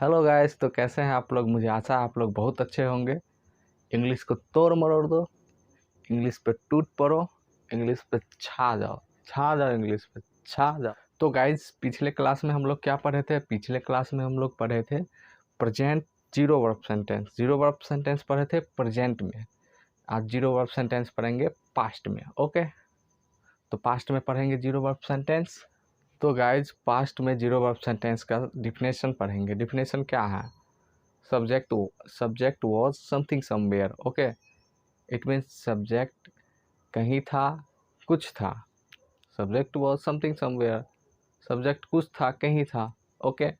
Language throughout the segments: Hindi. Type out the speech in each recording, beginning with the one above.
हेलो गाइस, तो कैसे हैं आप लोग। मुझे आशा है आप लोग बहुत अच्छे होंगे। इंग्लिश को तोड़ मरोड़ दो, इंग्लिश पे टूट पड़ो, इंग्लिश पे छा जाओ, इंग्लिश पे छा जाओ। तो गाइस, पिछले क्लास में हम लोग क्या पढ़े थे। पिछले क्लास में हम लोग पढ़े थे प्रेजेंट जीरो वर्ब सेंटेंस पढ़े थे प्रेजेंट में। आज जीरो वर्ब सेंटेंस पढ़ेंगे पास्ट में। ओके, तो पास्ट में पढ़ेंगे जीरो वर्ब सेंटेंस। तो गाइज, पास्ट में जीरो वर्ब सेंटेंस का डिफिनेशन पढ़ेंगे। डिफिनेशन क्या है? Subject was something somewhere. Okay, it means subject कहीं था, कुछ था। Subject was something somewhere, subject कुछ था, कहीं था। ओके,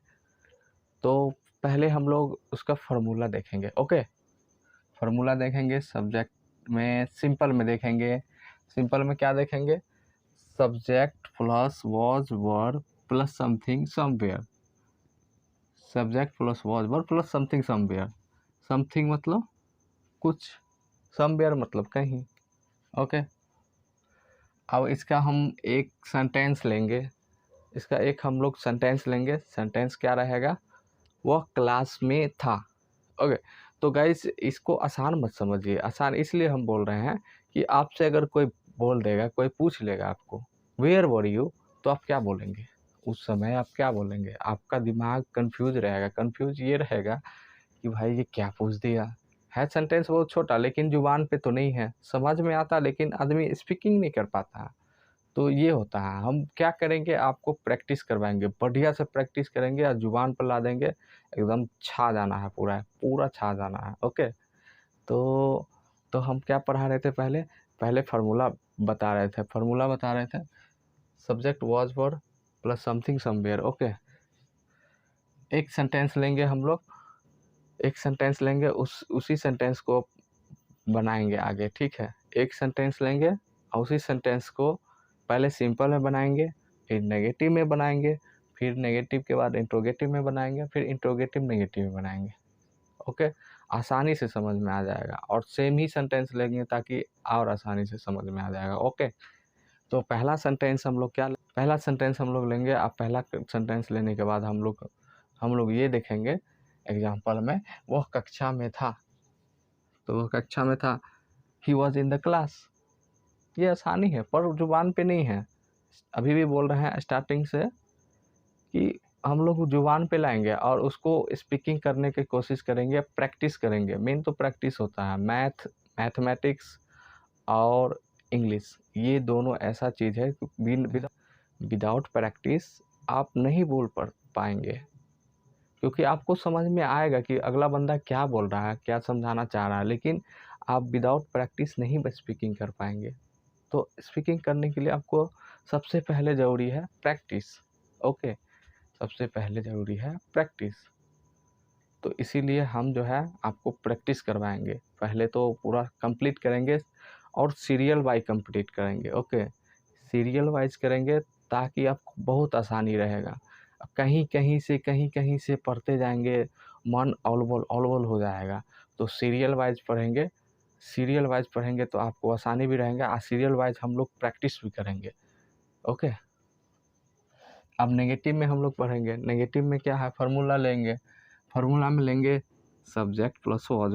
तो पहले हम लोग उसका फार्मूला देखेंगे। ओके, फार्मूला देखेंगे सब्जेक्ट में। सिंपल में देखेंगे। सिंपल में क्या देखेंगे? Subject plus was verb plus something somewhere. Subject plus was verb plus something somewhere. Something मतलब कुछ, समवेयर मतलब कहीं। ओके, अब इसका हम एक सेंटेंस लेंगे। इसका एक हम लोग सेंटेंस लेंगे। सेंटेंस क्या रहेगा? वह क्लास में था। ओके, तो गाइस, इसको आसान मत समझिए। आसान इसलिए हम बोल रहे हैं कि आपसे अगर कोई बोल देगा, कोई पूछ लेगा आपको वेयर वर यू, तो आप क्या बोलेंगे? उस समय आप क्या बोलेंगे? आपका दिमाग कंफ्यूज रहेगा। कंफ्यूज ये रहेगा कि भाई ये क्या पूछ दिया है। सेंटेंस बहुत छोटा, लेकिन जुबान पे तो नहीं है, समझ में आता, लेकिन आदमी स्पीकिंग नहीं कर पाता। तो ये होता है। हम क्या करेंगे? आपको प्रैक्टिस करवाएंगे, बढ़िया से प्रैक्टिस करेंगे और जुबान पर ला देंगे। एकदम छा जाना है, पूरा पूरा छा जाना है। ओके, तो हम क्या पढ़ा रहे थे? पहले फार्मूला बता रहे थे। Subject was verb plus something somewhere. Okay, एक सेंटेंस लेंगे हम लोग। एक सेंटेंस लेंगे, उसी सेंटेंस को बनाएंगे आगे। ठीक है, एक सेंटेंस लेंगे और उसी सेंटेंस को पहले सिंपल में बनाएंगे, फिर नेगेटिव में बनाएंगे, फिर नेगेटिव के बाद इंट्रोगेटिव में बनाएंगे, फिर इंट्रोगेटिव नेगेटिव में बनाएंगे। ओके, आसानी से समझ में आ जाएगा। और सेम ही सेंटेंस लेंगे ताकि और आसानी से समझ में आ जाएगा। ओके, तो पहला सेंटेंस हम लोग लेंगे। अब पहला सेंटेंस लेने के बाद हम लोग ये देखेंगे एग्जाम्पल में, वह कक्षा में था। तो वह कक्षा में था, he was in the class. ये आसानी है, पर जुबान पे नहीं है। अभी भी बोल रहे हैं स्टार्टिंग से कि हम लोग जुबान पे लाएंगे और उसको स्पीकिंग करने की कोशिश करेंगे, प्रैक्टिस करेंगे। मेन तो प्रैक्टिस होता है। मैथमेटिक्स और इंग्लिश, ये दोनों ऐसा चीज़ है कि विदाउट प्रैक्टिस आप नहीं बोल पाएंगे। क्योंकि आपको समझ में आएगा कि अगला बंदा क्या बोल रहा है, क्या समझाना चाह रहा है, लेकिन आप विदाउट प्रैक्टिस नहीं स्पीकिंग कर पाएंगे। तो स्पीकिंग करने के लिए आपको सबसे पहले ज़रूरी है प्रैक्टिस। ओके, सबसे पहले ज़रूरी है प्रैक्टिस। तो इसीलिए हम जो है आपको प्रैक्टिस करवाएंगे। पहले तो पूरा कंप्लीट करेंगे और सीरियल वाइज कंप्लीट करेंगे। ओके, सीरियल वाइज करेंगे ताकि आपको बहुत आसानी रहेगा। कहीं कहीं से पढ़ते जाएंगे, मन औल-बौल हो जाएगा। तो सीरियल वाइज पढ़ेंगे तो आपको आसानी भी रहेगा और सीरियल वाइज हम लोग प्रैक्टिस भी करेंगे। ओके, अब नेगेटिव में हम लोग पढ़ेंगे। नेगेटिव में क्या है? फार्मूला लेंगे। फार्मूला में लेंगे subject plus was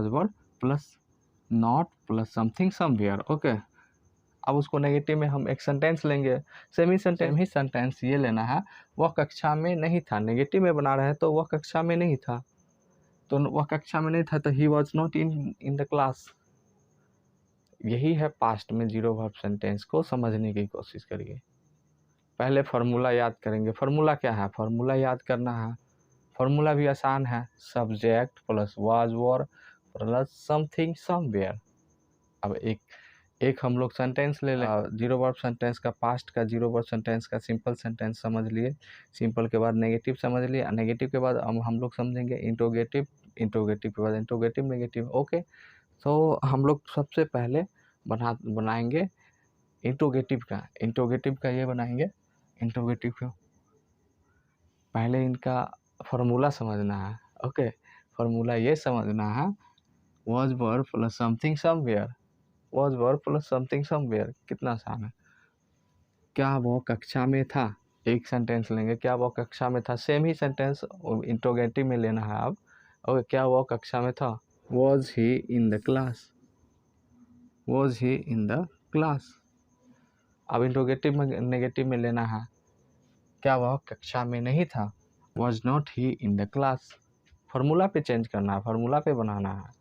verb plus not plus something somewhere. Okay, अब उसको नेगेटिव में हम एक सेंटेंस लेंगे। सेम ही सेंटेंस ये लेना है, वह कक्षा में नहीं था। नेगेटिव में बना रहे हैं तो वह कक्षा में नहीं था। तो वह कक्षा में नहीं था, तो he was not in the class. यही है पास्ट में जीरो वर्ब सेंटेंस को समझने की कोशिश करिए। पहले फार्मूला याद करेंगे। फार्मूला क्या है? फार्मूला याद करना है। फार्मूला भी आसान है, subject plus was verb plus something somewhere. अब एक हम लोग सेंटेंस ले लें। जीरो वर्ब सेंटेंस का, पास्ट का जीरो वर्ब सेंटेंस का सिंपल सेंटेंस समझ लिए। सिंपल के बाद नेगेटिव समझ लिए। नेगेटिव के बाद हम लोग समझेंगे इंट्रोगेटिव। इंट्रोगेटिव के बाद इंट्रोगेटिव नेगेटिव। ओके, तो हम लोग सबसे पहले बनाएंगे इंट्रोगेटिव का ये बनाएंगे। इंट्रोगेटिव का पहले इनका फार्मूला समझना है। ओके, फार्मूला ये समझना है, was verb plus something somewhere. Was verb plus something somewhere कितना आसान है। क्या वो कक्षा में था? एक सेंटेंस लेंगे, क्या वो कक्षा में था, सेम ही सेंटेंस इंट्रोगेटिव में लेना है अब। ओके, क्या वो कक्षा में था, was he in the class, was he in the class. अब इंट्रोगेटिव में नेगेटिव में लेना है, क्या वह कक्षा में नहीं था, was not he in the class. Formula पे चेंज करना है, फार्मूला पे बनाना है।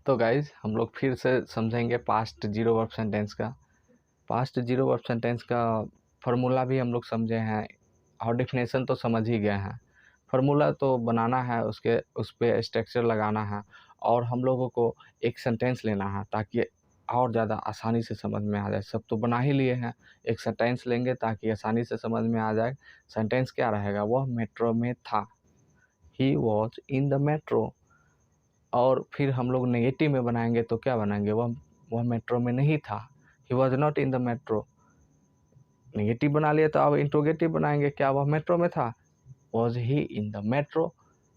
तो गाइज हम लोग फिर से समझेंगे पास्ट जीरो वर्ब सेंटेंस का। पास्ट जीरो वर्ब सेंटेंस का फार्मूला भी हम लोग समझे हैं और डेफिनेशन तो समझ ही गए हैं। फार्मूला तो बनाना है, उस पर स्ट्रक्चर लगाना है और हम लोगों को एक सेंटेंस लेना है ताकि और ज़्यादा आसानी से समझ में आ जाए। सब तो बना ही लिए हैं, एक सेंटेंस लेंगे ताकि आसानी से समझ में आ जाए। सेंटेंस क्या रहेगा, वह मेट्रो में था, he was in the metro. और फिर हम लोग नेगेटिव में बनाएंगे तो क्या बनाएंगे, वह मेट्रो में नहीं था, he was not in the metro. Negative बना लिए तो अब इंट्रोगेटिव बनाएंगे, क्या वह मेट्रो में था, was he in the metro.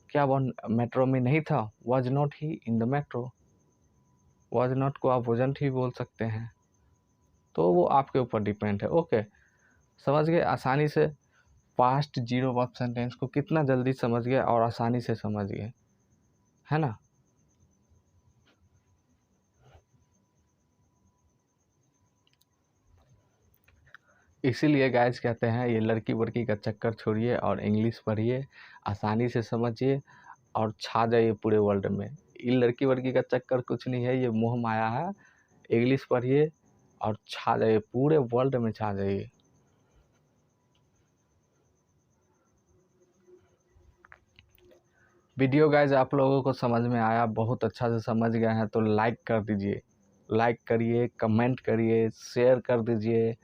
क्या वह मेट्रो में नहीं था, was not he in the metro. Was not को आप वॉजंट ही बोल सकते हैं, तो वो आपके ऊपर डिपेंड है। ओके, समझ गए आसानी से पास्ट जीरो वर्ब सेंटेंस को, कितना जल्दी समझ गए और आसानी से समझ गए, है ना। इसीलिए गाइस कहते हैं ये लड़की वड़की का चक्कर छोड़िए और इंग्लिश पढ़िए, आसानी से समझिए और छा जाइए पूरे वर्ल्ड में। ये लड़की वड़की का चक्कर कुछ नहीं है, ये मोह माया है। इंग्लिश पढ़िए और छा जाइए, पूरे वर्ल्ड में छा जाइए। वीडियो गाइज आप लोगों को समझ में आया, बहुत अच्छा से समझ गए हैं तो लाइक कर दीजिए, लाइक करिए, कमेंट करिए, शेयर कर दीजिए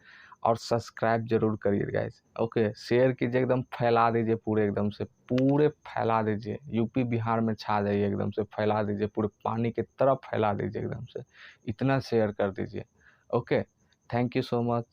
और सब्सक्राइब जरूर करिए गाइज। ओके, शेयर कीजिए, एकदम फैला दीजिए, पूरे एकदम से पूरे फैला दीजिए, यूपी बिहार में छा जाइए, एकदम से फैला दीजिए, पूरे पानी की तरफ फैला दीजिए एकदम से, इतना शेयर कर दीजिए। Okay, thank you so much.